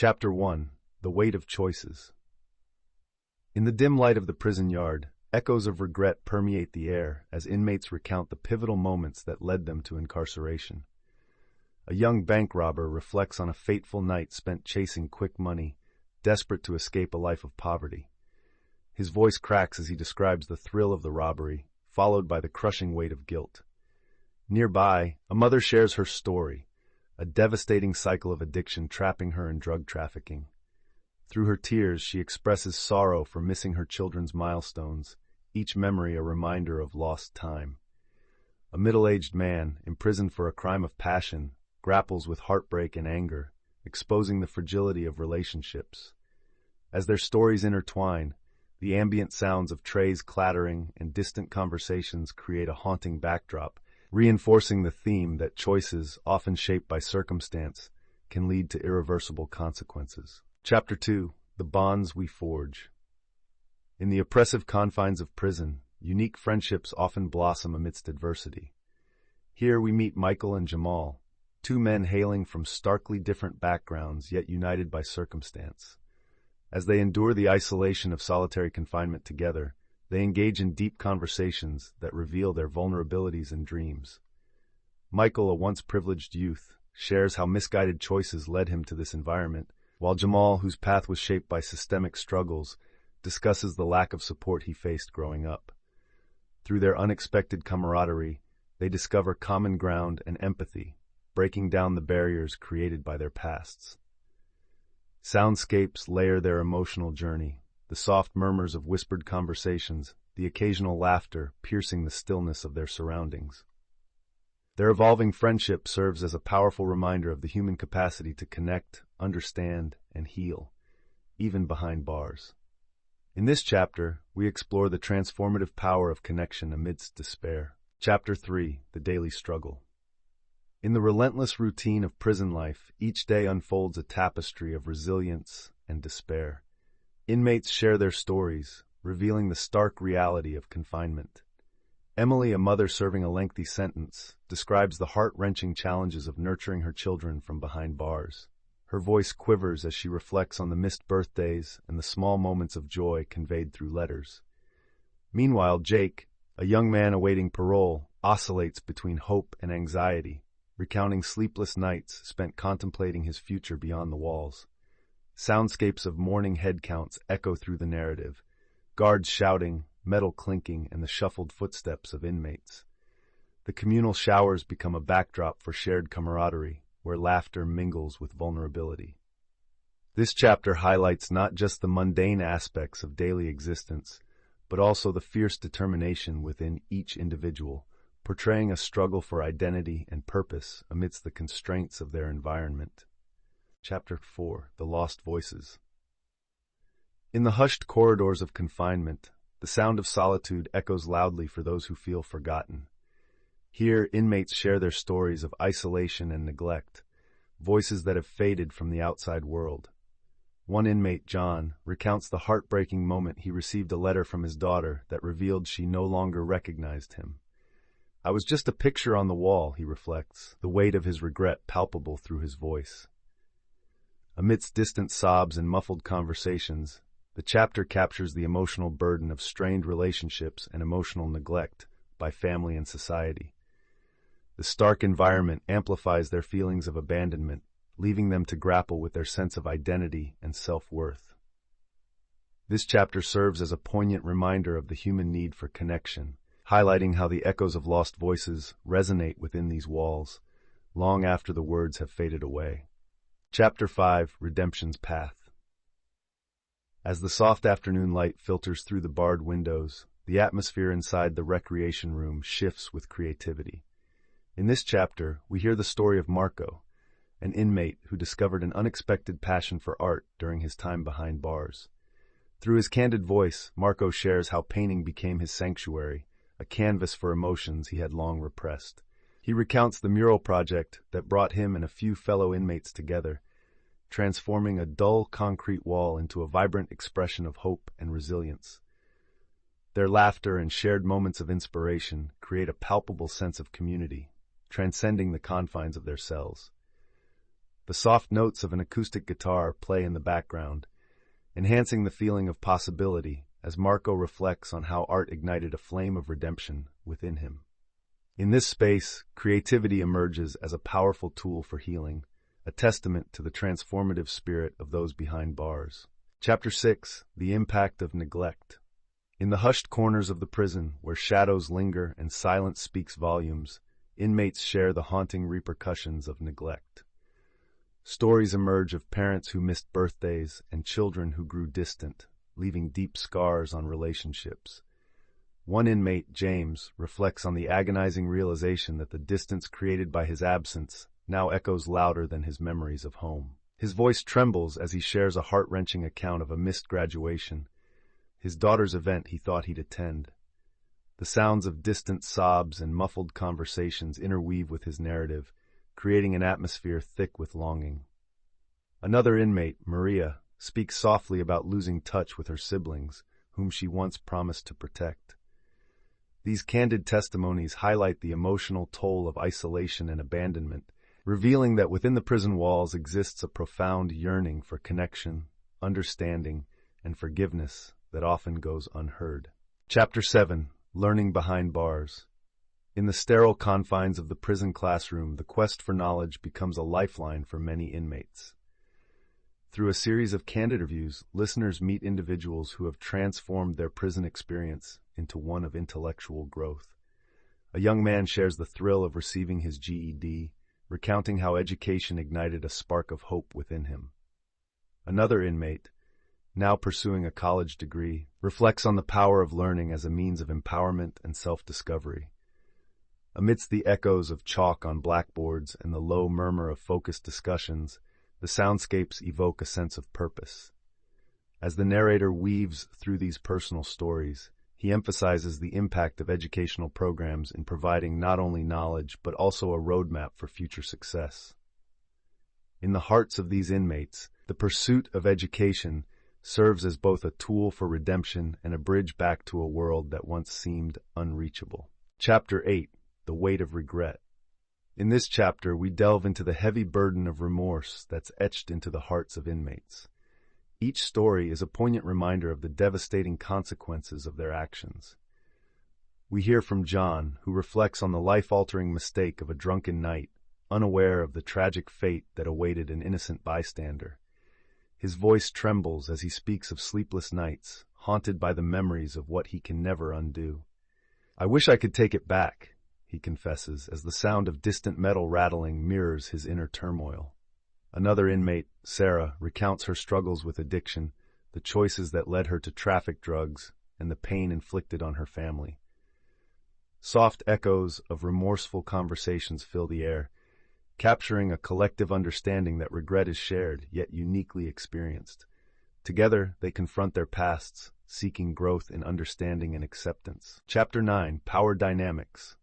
Chapter 1. The Weight of Choices. In the dim light of the prison yard, echoes of regret permeate the air as inmates recount the pivotal moments that led them to incarceration. A young bank robber reflects on a fateful night spent chasing quick money, desperate to escape a life of poverty. His voice cracks as he describes the thrill of the robbery, followed by the crushing weight of guilt. Nearby, a mother shares her story, a devastating cycle of addiction trapping her in drug trafficking. Through her tears, she expresses sorrow for missing her children's milestones, each memory a reminder of lost time. A middle-aged man, imprisoned for a crime of passion, grapples with heartbreak and anger, exposing the fragility of relationships. As their stories intertwine, the ambient sounds of trays clattering and distant conversations create a haunting backdrop, reinforcing the theme that choices, often shaped by circumstance, can lead to irreversible consequences. Chapter 2. The Bonds We Forge. In the oppressive confines of prison, unique friendships often blossom amidst adversity. Here we meet Michael and Jamal, two men hailing from starkly different backgrounds yet united by circumstance. As they endure the isolation of solitary confinement together, they engage in deep conversations that reveal their vulnerabilities and dreams. Michael, a once privileged youth, shares how misguided choices led him to this environment, while Jamal, whose path was shaped by systemic struggles, discusses the lack of support he faced growing up. Through their unexpected camaraderie, they discover common ground and empathy, breaking down the barriers created by their pasts. Soundscapes layer their emotional journey, the soft murmurs of whispered conversations, the occasional laughter piercing the stillness of their surroundings. Their evolving friendship serves as a powerful reminder of the human capacity to connect, understand, and heal, even behind bars. In this chapter, we explore the transformative power of connection amidst despair. Chapter 3. The Daily Struggle. In the relentless routine of prison life, each day unfolds a tapestry of resilience and despair. Inmates share their stories, revealing the stark reality of confinement. Emily, a mother serving a lengthy sentence, describes the heart-wrenching challenges of nurturing her children from behind bars. Her voice quivers as she reflects on the missed birthdays and the small moments of joy conveyed through letters. Meanwhile, Jake, a young man awaiting parole, oscillates between hope and anxiety, recounting sleepless nights spent contemplating his future beyond the walls. Soundscapes of mourning headcounts echo through the narrative, guards shouting, metal clinking, and the shuffled footsteps of inmates. The communal showers become a backdrop for shared camaraderie, where laughter mingles with vulnerability. This chapter highlights not just the mundane aspects of daily existence, but also the fierce determination within each individual, portraying a struggle for identity and purpose amidst the constraints of their environment. Chapter 4. The Lost Voices. In the hushed corridors of confinement, the sound of solitude echoes loudly for those who feel forgotten. Here, inmates share their stories of isolation and neglect, voices that have faded from the outside world. One inmate, John, recounts the heartbreaking moment he received a letter from his daughter that revealed she no longer recognized him. "I was just a picture on the wall," he reflects, the weight of his regret palpable through his voice. Amidst distant sobs and muffled conversations, the chapter captures the emotional burden of strained relationships and emotional neglect by family and society. The stark environment amplifies their feelings of abandonment, leaving them to grapple with their sense of identity and self-worth. This chapter serves as a poignant reminder of the human need for connection, highlighting how the echoes of lost voices resonate within these walls, long after the words have faded away. Chapter 5. Redemption's Path. As the soft afternoon light filters through the barred windows, the atmosphere inside the recreation room shifts with creativity. In this chapter, we hear the story of Marco, an inmate who discovered an unexpected passion for art during his time behind bars. Through his candid voice, Marco shares how painting became his sanctuary, a canvas for emotions he had long repressed. He recounts the mural project that brought him and a few fellow inmates together, transforming a dull concrete wall into a vibrant expression of hope and resilience. Their laughter and shared moments of inspiration create a palpable sense of community, transcending the confines of their cells. The soft notes of an acoustic guitar play in the background, enhancing the feeling of possibility as Marco reflects on how art ignited a flame of redemption within him. In this space, creativity emerges as a powerful tool for healing, a testament to the transformative spirit of those behind bars. Chapter 6: The Impact of Neglect. In the hushed corners of the prison, where shadows linger and silence speaks volumes, inmates share the haunting repercussions of neglect. Stories emerge of parents who missed birthdays and children who grew distant, leaving deep scars on relationships. One inmate, James, reflects on the agonizing realization that the distance created by his absence now echoes louder than his memories of home. His voice trembles as he shares a heart-wrenching account of a missed graduation, his daughter's event he thought he'd attend. The sounds of distant sobs and muffled conversations interweave with his narrative, creating an atmosphere thick with longing. Another inmate, Maria, speaks softly about losing touch with her siblings, whom she once promised to protect. These candid testimonies highlight the emotional toll of isolation and abandonment, revealing that within the prison walls exists a profound yearning for connection, understanding, and forgiveness that often goes unheard. Chapter 7: Learning Behind Bars. In the sterile confines of the prison classroom, the quest for knowledge becomes a lifeline for many inmates. Through a series of candid interviews, listeners meet individuals who have transformed their prison experience into one of intellectual growth. A young man shares the thrill of receiving his GED, recounting how education ignited a spark of hope within him. Another inmate, now pursuing a college degree, reflects on the power of learning as a means of empowerment and self-discovery. Amidst the echoes of chalk on blackboards and the low murmur of focused discussions, the soundscapes evoke a sense of purpose. As the narrator weaves through these personal stories, he emphasizes the impact of educational programs in providing not only knowledge but also a roadmap for future success. In the hearts of these inmates, the pursuit of education serves as both a tool for redemption and a bridge back to a world that once seemed unreachable. Chapter 8: The Weight of Regret. In this chapter, we delve into the heavy burden of remorse that's etched into the hearts of inmates. Each story is a poignant reminder of the devastating consequences of their actions. We hear from John, who reflects on the life-altering mistake of a drunken night, unaware of the tragic fate that awaited an innocent bystander. His voice trembles as he speaks of sleepless nights, haunted by the memories of what he can never undo. "I wish I could take it back," he confesses, as the sound of distant metal rattling mirrors his inner turmoil. Another inmate, Sarah, recounts her struggles with addiction, the choices that led her to traffic drugs, and the pain inflicted on her family. Soft echoes of remorseful conversations fill the air, capturing a collective understanding that regret is shared, yet uniquely experienced. Together, they confront their pasts, seeking growth in understanding and acceptance. Chapter 9: Power Dynamics.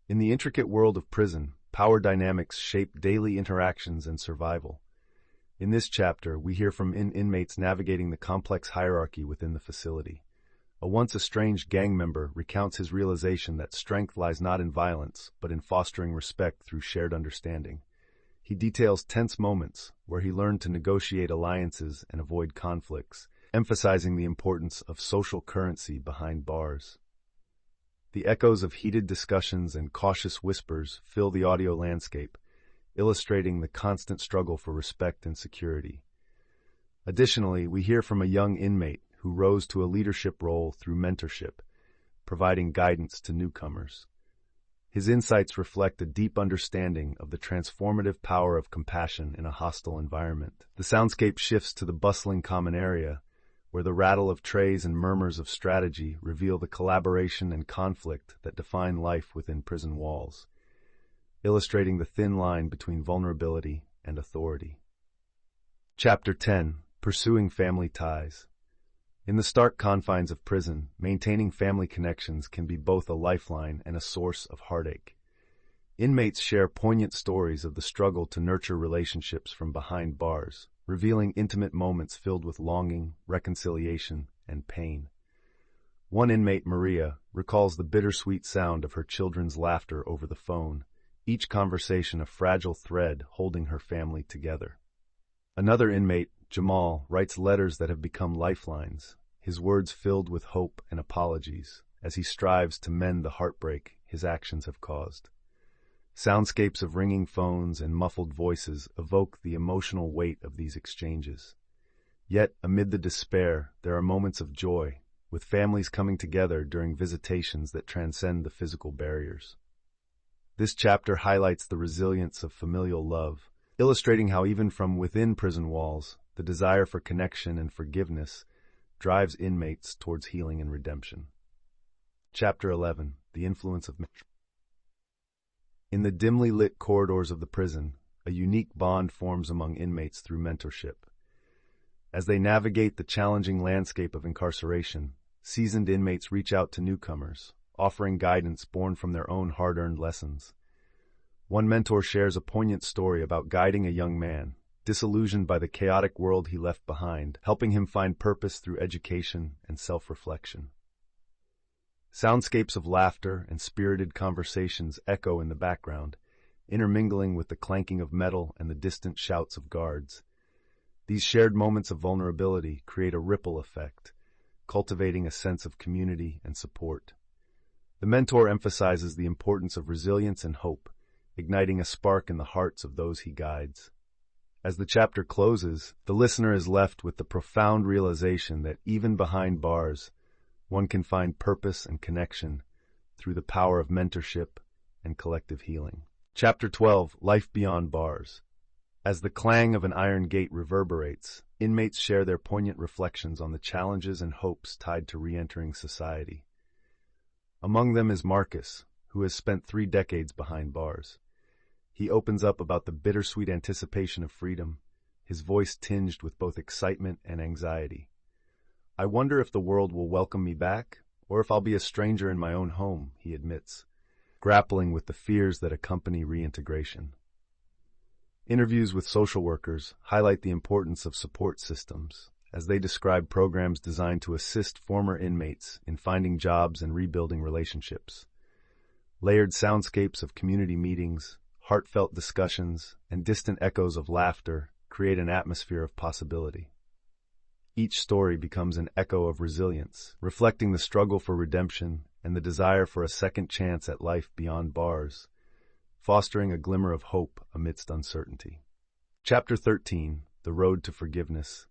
In the intricate world of prison, power dynamics shape daily interactions and survival. In this chapter, we hear from inmates navigating the complex hierarchy within the facility. A once estranged gang member recounts his realization that strength lies not in violence, but in fostering respect through shared understanding. He details tense moments where he learned to negotiate alliances and avoid conflicts, emphasizing the importance of social currency behind bars. The echoes of heated discussions and cautious whispers fill the audio landscape, illustrating the constant struggle for respect and security. Additionally, we hear from a young inmate who rose to a leadership role through mentorship, providing guidance to newcomers. His insights reflect a deep understanding of the transformative power of compassion in a hostile environment. The soundscape shifts to the bustling common area, where the rattle of trays and murmurs of strategy reveal the collaboration and conflict that define life within prison walls, illustrating the thin line between vulnerability and authority. Chapter 10: Pursuing Family Ties. In the stark confines of prison, maintaining family connections can be both a lifeline and a source of heartache. Inmates share poignant stories of the struggle to nurture relationships from behind bars, revealing intimate moments filled with longing, reconciliation, and pain. One inmate, Maria, recalls the bittersweet sound of her children's laughter over the phone, each conversation a fragile thread holding her family together. Another inmate, Jamal, writes letters that have become lifelines, his words filled with hope and apologies, as he strives to mend the heartbreak his actions have caused. Soundscapes of ringing phones and muffled voices evoke the emotional weight of these exchanges. Yet, amid the despair, there are moments of joy, with families coming together during visitations that transcend the physical barriers. This chapter highlights the resilience of familial love, illustrating how even from within prison walls, the desire for connection and forgiveness drives inmates towards healing and redemption. Chapter 11. The Influence of Mentorship. In the dimly lit corridors of the prison, a unique bond forms among inmates through mentorship. As they navigate the challenging landscape of incarceration, seasoned inmates reach out to newcomers, offering guidance born from their own hard-earned lessons. One mentor shares a poignant story about guiding a young man, disillusioned by the chaotic world he left behind, helping him find purpose through education and self-reflection. Soundscapes of laughter and spirited conversations echo in the background, intermingling with the clanking of metal and the distant shouts of guards. These shared moments of vulnerability create a ripple effect, cultivating a sense of community and support. The mentor emphasizes the importance of resilience and hope, igniting a spark in the hearts of those he guides. As the chapter closes, the listener is left with the profound realization that even behind bars, one can find purpose and connection through the power of mentorship and collective healing. Chapter 12. Life Beyond Bars. As the clang of an iron gate reverberates, inmates share their poignant reflections on the challenges and hopes tied to re-entering society. Among them is Marcus, who has spent 3 decades behind bars. He opens up about the bittersweet anticipation of freedom, his voice tinged with both excitement and anxiety. "I wonder if the world will welcome me back, or if I'll be a stranger in my own home," he admits, grappling with the fears that accompany reintegration. Interviews with social workers highlight the importance of support systems, as they describe programs designed to assist former inmates in finding jobs and rebuilding relationships. Layered soundscapes of community meetings, heartfelt discussions, and distant echoes of laughter create an atmosphere of possibility. Each story becomes an echo of resilience, reflecting the struggle for redemption and the desire for a second chance at life beyond bars, fostering a glimmer of hope amidst uncertainty. Chapter 13. The Road to Forgiveness.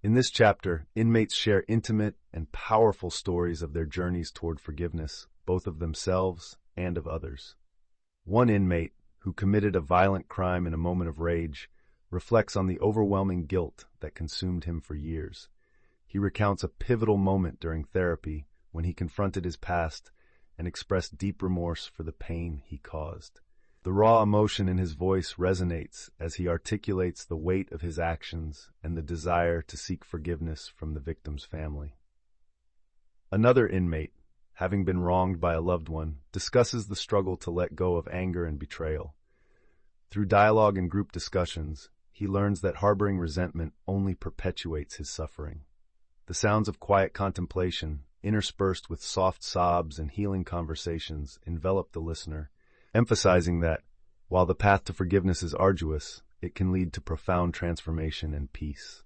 In this chapter, inmates share intimate and powerful stories of their journeys toward forgiveness, both of themselves and of others. One inmate, who committed a violent crime in a moment of rage, reflects on the overwhelming guilt that consumed him for years. He recounts a pivotal moment during therapy when he confronted his past and expressed deep remorse for the pain he caused. The raw emotion in his voice resonates as he articulates the weight of his actions and the desire to seek forgiveness from the victim's family. Another inmate, having been wronged by a loved one, discusses the struggle to let go of anger and betrayal. Through dialogue and group discussions, he learns that harboring resentment only perpetuates his suffering. The sounds of quiet contemplation, interspersed with soft sobs and healing conversations, envelop the listener, emphasizing that, while the path to forgiveness is arduous, it can lead to profound transformation and peace.